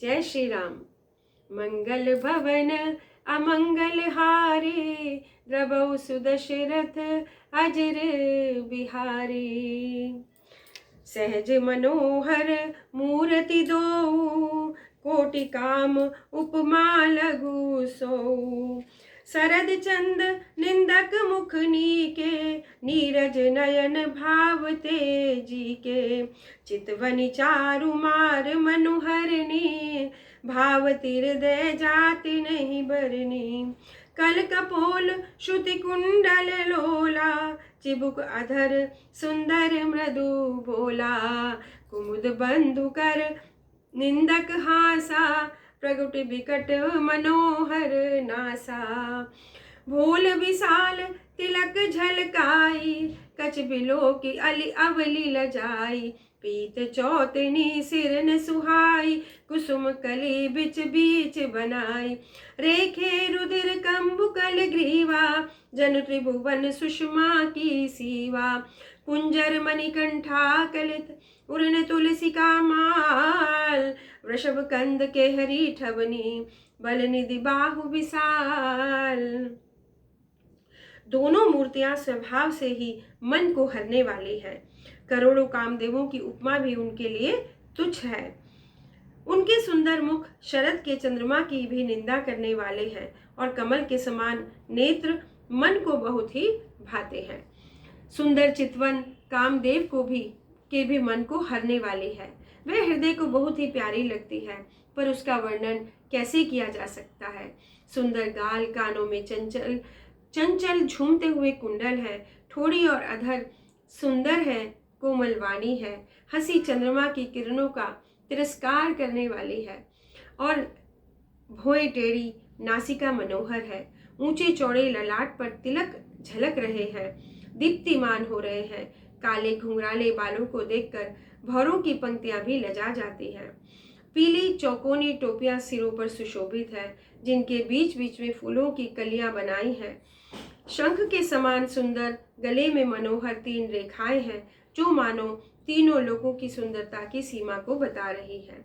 जय श्री राम। मंगल भवन अमंगल हारी, द्रवौ सुदशरथ अजर बिहारी। सहज मनोहर मूर्ति दो, कोटि काम उपमा लघु सो। शरद चंद निंदक मुख नीके, नीरज नयन भावते जी के। चितवनि चारु मार मनुहरनी, भावति हृदय जाति नहीं बरनी। कल कपोल श्रुति कुंडल लोला, चिबुक अधर सुंदर मृदु बोला। कुमुद बंधु कर निंदक हासा, प्रगुट बिकट मनोहर नासा। भोल विशाल तिलक झलकाई, कछ बिलो की अली अवली लजाई। पीत चौतनी सिर न सुहाई, कुसुम कली बिच बीच बनाई। रेखे रुधिर कंबुकल ग्रीवा, जन त्रिभुवन सुषमा की सीवा। कुंजर मणिकंठा कलित उड़न तुलसी का माल। वृषभ कंद के हरी ठवनी, बल निधि बाहु विशाल। दोनों मूर्तियां स्वभाव से ही मन को हरने वाली हैं। करोड़ों कामदेवों की उपमा भी उनके लिए तुच्छ है। उनके सुंदर मुख शरद के चंद्रमा की भी निंदा करने वाले हैं, और कमल के समान नेत्र मन को बहुत ही भाते हैं। सुंदर चितवन कामदेव के भी मन को हरने वाली है। वह हृदय को बहुत ही प्यारी लगती है, पर उसका वर्णन कैसे किया जा सकता है। सुंदर गाल, कानों में चंचल चंचल झूमते हुए कुंडल है, ठोड़ी और अधर सुंदर है, कोमल वाणी है। हंसी चंद्रमा की किरणों का तिरस्कार करने वाली है, और भौएं टेढ़ी, नासिका मनोहर है। ऊंचे चौड़े ललाट पर तिलक झलक रहे हैं, दीप्तिमान हो रहे हैं। काले घुंघराले बालों को देखकर भौरों की पंक्तियां भी लजा जाती हैं। पीली चौकोनी टोपियां सिरों पर सुशोभित है, जिनके बीच बीच में फूलों की कलियां बनाई हैं। शंख के समान सुंदर गले में मनोहर 3 रेखाएं हैं, जो मानो तीनों लोगों की सुंदरता की सीमा को बता रही है।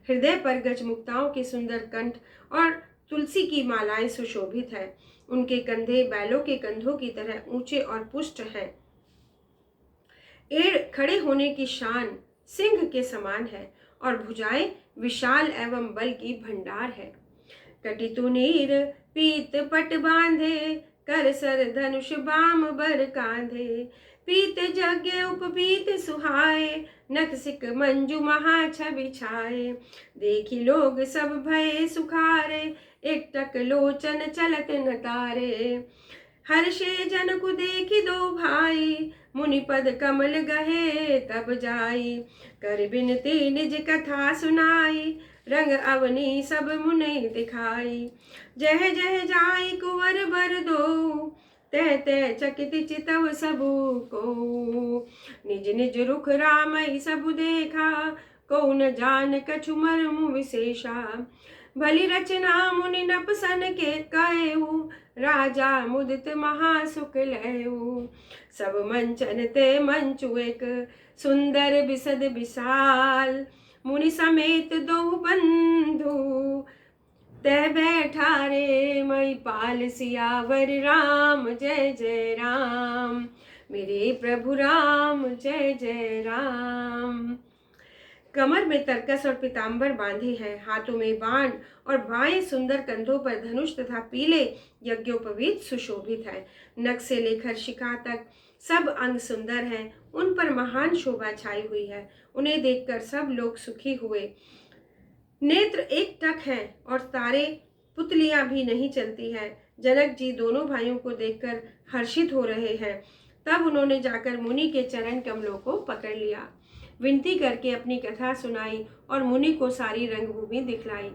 हृदय पर गजमुक्ताओं के सुंदर कंठ और तुलसी की मालाएं सुशोभित है। उनके कंधे बैलों के कंधों की तरह ऊंचे और पुष्ट हैं। एड़ खड़े होने की शान सिंह के समान है, और भुजाएं विशाल एवं बल की भंडार है। कटितु नीर पीत पट बांधे, कर सर धनुष बाम बर कांधे। पीत यज्ञ उपपीत सुहाए, नख सिक मंजू महा छवि छाए। देखी लोग सब भय सुखारे, एक टक लोचन चलत न तारे। हर्षे जन को देखी दो भाई, मुनि पद कमल गहे तब जाई। कर बिनती निज कथा सुनाई, रंग अवनी सब मुनि दिखाई। जह जह जाई कुंवर बर दो, तह तह चकित चितव सबु को। निज निज रुख रामई सबु देखा, को न जान कछु मर्मु विशेषा। भली रचना मुनि नपसन के कहेऊ, राजा मुदित महासुख लहेऊ। सब मंचन ते मंचु एक, सुंदर बिसद विशाल। मुनि समेत दो बंधु, तह बैठा रे मई पाल। सियावर राम जय जय राम, मेरे प्रभु राम जय जय राम। कमर में तरकस और पीतांबर बांधे हैं, हाथों में बाण, और बाएं सुंदर कंधों पर धनुष तथा पीले यज्ञोपवीत सुशोभित है। नख से लेकर शिखा तक सब अंग सुंदर हैं, उन पर महान शोभा छाई हुई है। उन्हें देखकर सब लोग सुखी हुए। नेत्र एक टक हैं, और तारे पुतलियां भी नहीं चलती है। जनक जी दोनों भाइयों को देखकर हर्षित हो रहे हैं। तब उन्होंने जाकर मुनि के चरण कमलों को पकड़ लिया, विनती करके अपनी कथा सुनाई, और मुनि को सारी रंगभूमि दिखलाई।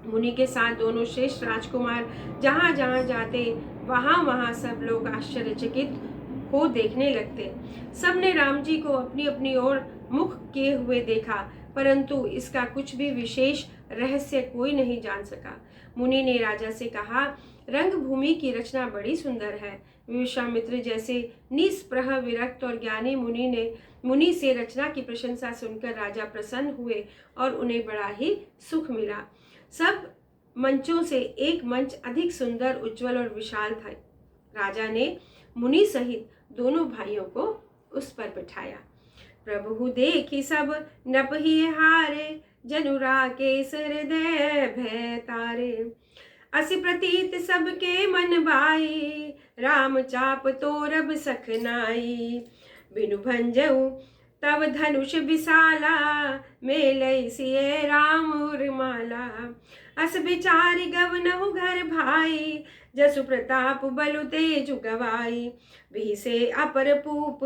मुनि के साथ दोनों श्रेष्ठ राजकुमार जहां जहां जाते, वहां वहां सब लोग आश्चर्यचकित हो देखने लगते। सबने राम जी को अपनी अपनी ओर मुख किए हुए देखा, परंतु इसका कुछ भी विशेष रहस्य कोई नहीं जान सका। मुनि ने राजा से कहा, रंगभूमि की रचना बड़ी सुंदर है, विश्वामित्र जैसे निस्पृह विरक्त और ज्ञानी मुनि से रचना की प्रशंसा सुनकर राजा प्रसन्न हुए और उन्हें बड़ा ही सुख मिला। सब मंचों से एक मंच अधिक सुंदर, उज्जवल और विशाल था। राजा ने मुनि सहित दोनों भाइयों को उस पर बिठाया। प्रभु देखी सब नपहि हारे, जनुरा केस हृदय भय तारे। असि प्रतीत सबके मन बाई, राम चाप तोरब सखनाई। बिनु भंजऊ तब धनुष विशाला, मेलई सिए राम उर्माला। अस विचारि गवनहु घर भाई, जसु प्रताप बलु तेजु गवाई। बिसे अपर पूप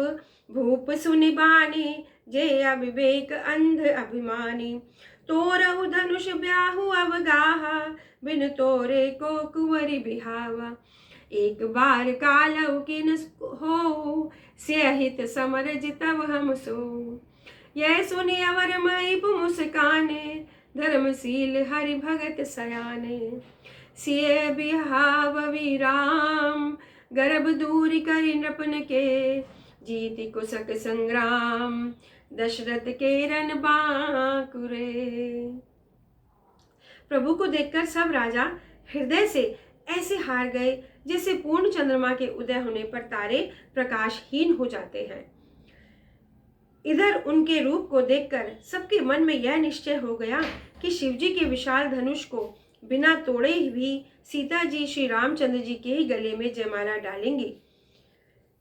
भूप सुनि बानी, जे अविवेक अंध अभिमानी। तोरहु धनुष ब्याहु अवगाहा, बिन तोरे को कुंवरी बिहावा। एक बार कालऊ किन हो, स्यहित समर जितव हम सो। यह सुनि अवर महीप मुस्काने, धर्मशील हरि भगत सयाने। सिय बिहाववी राम, गर्भ दूर करि नृपन के। जीति कुशक संग्राम, दशरथ के रन बांकुरे। प्रभु को देखकर सब राजा हृदय से ऐसे हार गए जैसे पूर्ण चंद्रमा के उदय होने पर तारे प्रकाशहीन हो जाते हैं। इधर उनके रूप को देखकर सबके मन में यह निश्चय हो गया कि शिवजी के विशाल धनुष को बिना तोड़े भी सीता जी श्री रामचंद्र जी के ही गले में जयमाला डालेंगी।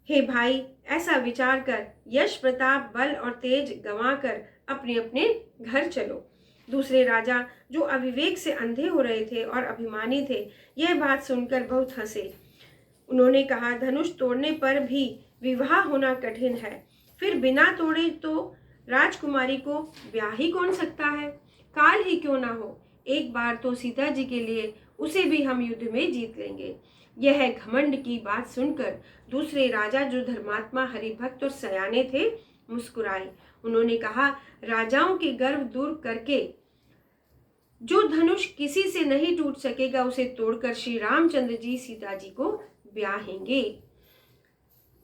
हे भाई, ऐसा विचार कर यश प्रताप बल और तेज गंवाकर अपने अपने घर चलो। दूसरे राजा जो अविवेक से अंधे हो रहे थे और अभिमानी थे, यह बात सुनकर बहुत हंसे। उन्होंने कहा, धनुष तोड़ने पर भी विवाह होना कठिन है, फिर बिना तोड़े तो राजकुमारी को ब्याह ही कौन सकता है। काल ही क्यों ना हो, एक बार तो सीता जी के लिए उसे भी हम युद्ध में जीत लेंगे। यह घमंड की बात सुनकर दूसरे राजा जो धर्मात्मा हरिभक्त और सयाने थे मुस्कुराए। उन्होंने कहा, राजाओं के गर्व दूर करके जो धनुष किसी से नहीं टूट सकेगा उसे तोड़कर श्री रामचंद्र जी सीता जी को ब्याहेंगे।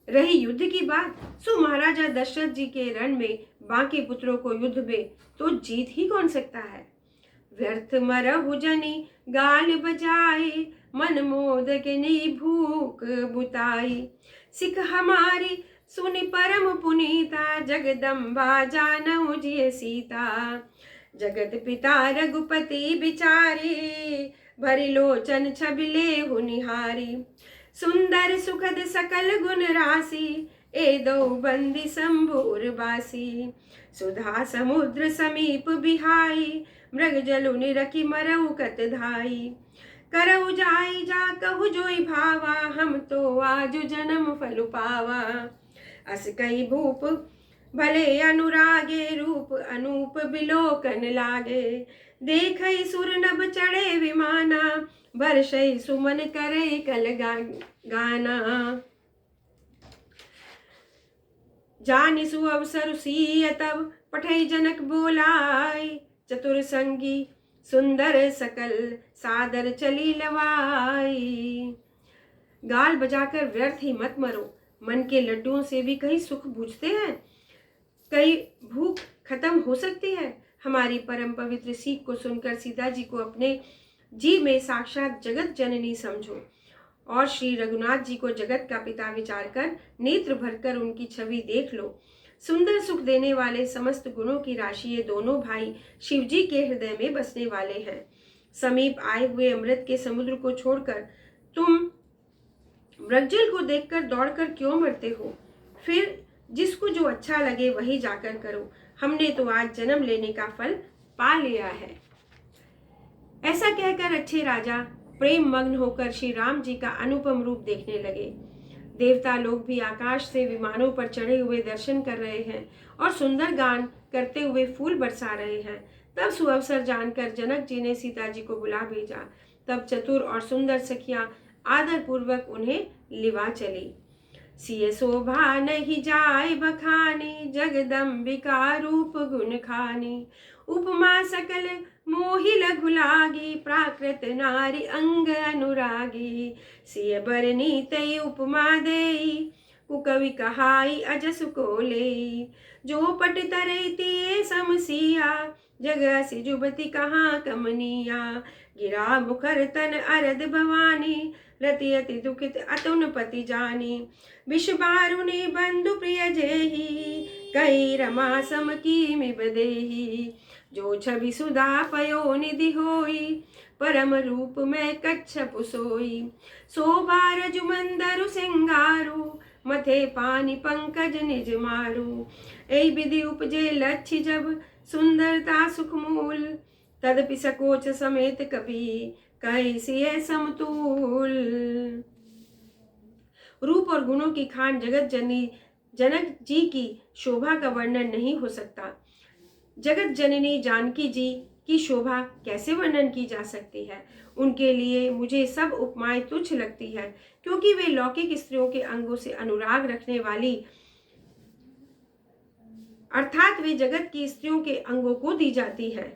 रही युद्ध की बात, सो महाराजा दशरथ जी के रण में बाकी पुत्रों को युद्ध में तो जीत ही कौन सकता है। व्यर्थ मरहु जनि गाल बजाए, मन मोदकनि भूख बुताई। सिख हमारी सुनि परम पुनीता, जगदम्बा जानहु जिय सीता। जगत पिता रघुपति बिचारी, भरि लोचन छबिलेहु निहारी। सुंदर सुखद सकल गुण राशि, ए दो बंदी शंभुर बासी। सुधा समुद्र समीप बिहाई, मृग जलु निरखि मरऊ कत धाई। करऊ जाई जा कहु जोई भावा, हम तो आजु जन्म फल पावा। अस कई भूप भले अनुरागे, रूप अनूप बिलोकन लागे। देखई सुर नभ चढ़े विमाना, बरसई सुमन करे कल गाना। जानि सुअवसर सीय तब, पठई जनक बोलाई। चतुर संगी सुंदर सकल, सादर चली लवाई। गाल बजाकर व्यर्थ ही मत मरो, मन के लड्डुओं से भी कहीं सुख बुझते हैं, कहीं भूख खत्म हो सकती है। हमारी परम पवित्र सीख को सुनकर सीता जी को अपने जी में साक्षात जगत जननी समझो और श्री रघुनाथ जी को जगत का पिता विचार कर नेत्र भरकर उनकी छवि देख लो। सुंदर सुख देने वाले समस्त गुणों की राशि ये दोनों भाई शिवजी के हृदय में बसने वाले हैं। समीप आए हुए अमृत के समुद्र को छोड़कर तुम मृगजल को देखकर दौड़कर क्यों मरते हो। फिर जिसको जो अच्छा लगे वही जाकर करो। हमने तो आज जन्म लेने का फल पा लिया है। ऐसा कहकर अच्छे राजा प्रेम मग्न होकर श्री राम जी का अनुपम रूप देखने लगे। देवता लोग भी आकाश से विमानों पर चढ़े हुए दर्शन कर रहे हैं और सुंदर गान करते हुए फूल बरसा रहे हैं। तब सुअवसर जानकर जनक जी ने सीता जी को बुला भेजा। तब चतुर और सुंदर सखियां आदर पूर्वक उन्हें लिवा चली। सिय शोभा नहीं जाय बखानी, जगदम्बिका रूप गुण खानी। उपमा सकल मोहि लघु लागी, प्राकृत नारी अंग अनुरागी। सिय बरनी तई उपमा देई, कुकवि कहाई अजस को लेई। जो पट तरई तिये समसिया, जग असि जुबति कहाँ कमनिया। गिरा मुखर तन अरद भवानी, रति अति दुखित अतुन पति जानी। विष बारुनि बंधु प्रिय जेहि, कही रमा सम कीमि बदेहि। जो छवि सुधा पयो निधि होई, परम रूप में कच्छप सोई। शोभा रजु मंदरु सिंगारू, मथे पानी पंकज निज मारू। ऐ विधि उपजे लक्ष्य जब, सुंदरता सुख मूल। तदपि सकोच समेत कभी, कहीं सिय समतूल। रूप और गुणों की खान जगत जननी जनक जी की शोभा का वर्णन नहीं हो सकता। जगत जननी जानकी जी की शोभा कैसे वर्णन की जा सकती है। उनके लिए मुझे सब उपमाएं तुच्छ लगती है, क्योंकि वे लौकिक स्त्रियों के अंगों से अनुराग रखने वाली, अर्थात वे जगत की स्त्रियों के अंगों को दी जाती है।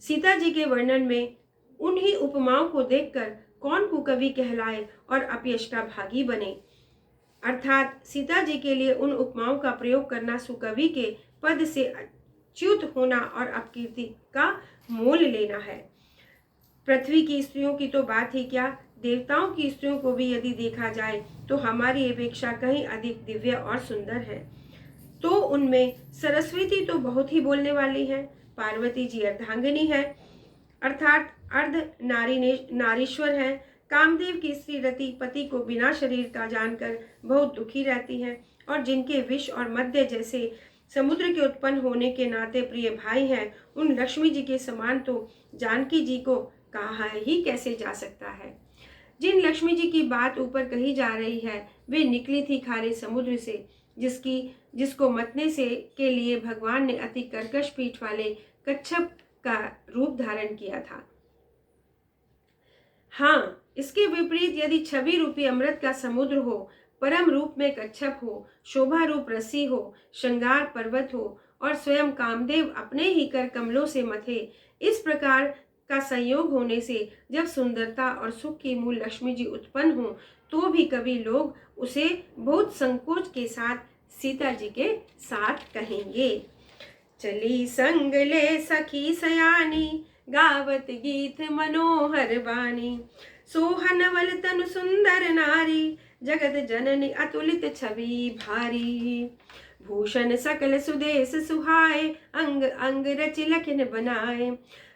सीता जी के वर्णन में उन्हीं उपमाओं को देखकर कौन कुकवि कहलाए और अपयष्टा भागी बने। अर्थात सीता जी के लिए उन उपमाओं का प्रयोग करना सुकवि के पद से च्युत होना और अपकीर्ति का मोल लेना है। पृथ्वी की स्त्रियों की तो बात ही क्या, देवताओं की स्त्रियों को भी यदि देखा जाए तो हमारी अपेक्षा कहीं अधिक दिव्य और सुंदर है। तो उनमें सरस्वती तो बहुत ही बोलने वाली है। पार्वती जी अर्धांगिनी है, अर्थात अर्ध नारीश्वर है। कामदेव की स्त्री रति पति को बिना शरीर का जानकर बहुत दुखी रहती है, और जिनके विष और मध्य जैसे समुद्र के उत्पन्न होने के नाते प्रिय भाई हैं, उन लक्ष्मी जी के समान तो जानकी जी को कहा ही कैसे जा सकता है। जिन लक्ष्मी जी की बात ऊपर कही जा रही है, वे निकली थी खारे समुद्र से, जिसको मतने से के लिए भगवान ने अति कर्कश पीठ वाले कच्छप का रूप धारण किया था। हाँ, इसके विपरीत यदि छवि रूपी अमृत का समुद्र हो, परम रूप में कच्छप हो, शोभा रूप रसी हो, श्रृंगार पर्वत हो, और स्वयं कामदेव अपने ही कर कमलों से मथे, इस प्रकार का संयोग होने से जब सुंदरता और सुख की मूल लक्ष्मी जी उत्पन्न हो, तो भी कभी लोग उसे बहुत संकोच के साथ सीता जी के साथ कहेंगे। चली संग ले सखी सयानी, गावत गीत मनोहर बानी। सोहनवल तनु सुंदर नारी, जगत जननी अतुलित छवि भारी। भूषण सकल सुदेश सुहाए, अंग अंग रचि लखन बनाए।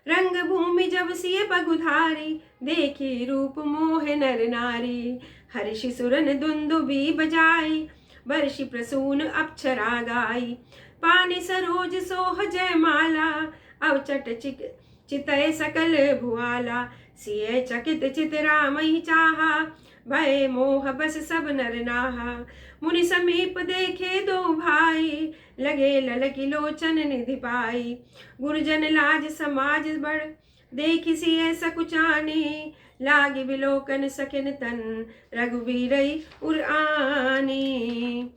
रंग भूमि जब सिय पगुधारी, देखी रूप मोह नर नारी। हर्षि सुरन दुंदुभी बजाई, वर्षि प्रसून अप्सरा गाई। पानी सरोज सोह जयमाला, अवचट चितय सकल भुआला। सिय चकित चित रामहि चाहा, भय मोह बस सब नर नाहा। मुनि समीप देखे दो भाई, लगे ललकी लोचन निधि पाई। गुरुजन लाज समाज बड़, देखि सिय सकुचानी। लागे विलोकन सकिन तन, रघुबीरई उर आनी।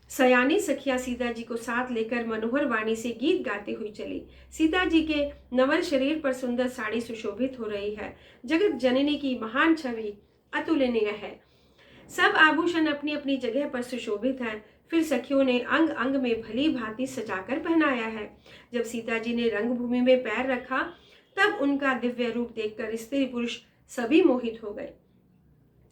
सयानी सखिया सीता जी को साथ लेकर मनोहर वाणी से गीत गाती हुई चली। सीता जी के नवल शरीर पर सुंदर साड़ी सुशोभित हो रही है। जगत जननी की महान छवि अतुलनीय है। सब आभूषण अपनी अपनी जगह पर सुशोभित हैं। फिर सखियों ने अंग अंग में भली भांति सजाकर पहनाया है। जब सीता जी ने रंगभूमि में पैर रखा, तब उनका दिव्य रूप देखकर स्त्री पुरुष सभी मोहित हो गए।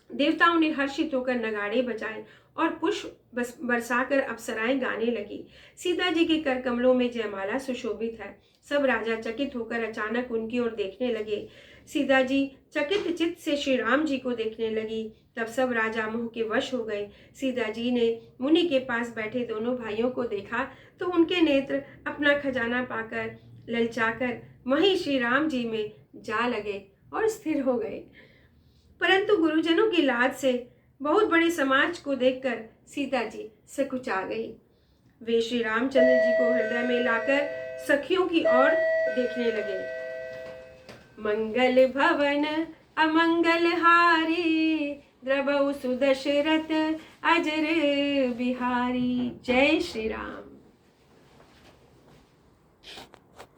देवताओं ने हर्षित होकर नगाड़े बजाए और पुष्प बरसाकर अप्सराएं गाने लगी। सीता जी के कर कमलों में जयमाला सुशोभित है। सब राजा चकित होकर अचानक उनकी ओर देखने लगे। सीता जी चकित चित्त से श्री राम जी को देखने लगी। तब सब राजा मोह के वश हो गए। सीता जी ने मुनि के पास बैठे दोनों भाइयों को देखा तो उनके नेत्र अपना खजाना पाकर ललचाकर वहीं श्री राम जी में जा लगे और स्थिर हो गए। परंतु गुरुजनों की लाज से बहुत बड़े समाज को देखकर सीता जी सकुचा गई। वे श्री रामचंद्र जी को हृदय में लाकर सखियों की ओर देखने लगे। मंगल भवन अमंगल हारी, द्रवहु सुदशरथ अजर बिहारी। जय श्री राम।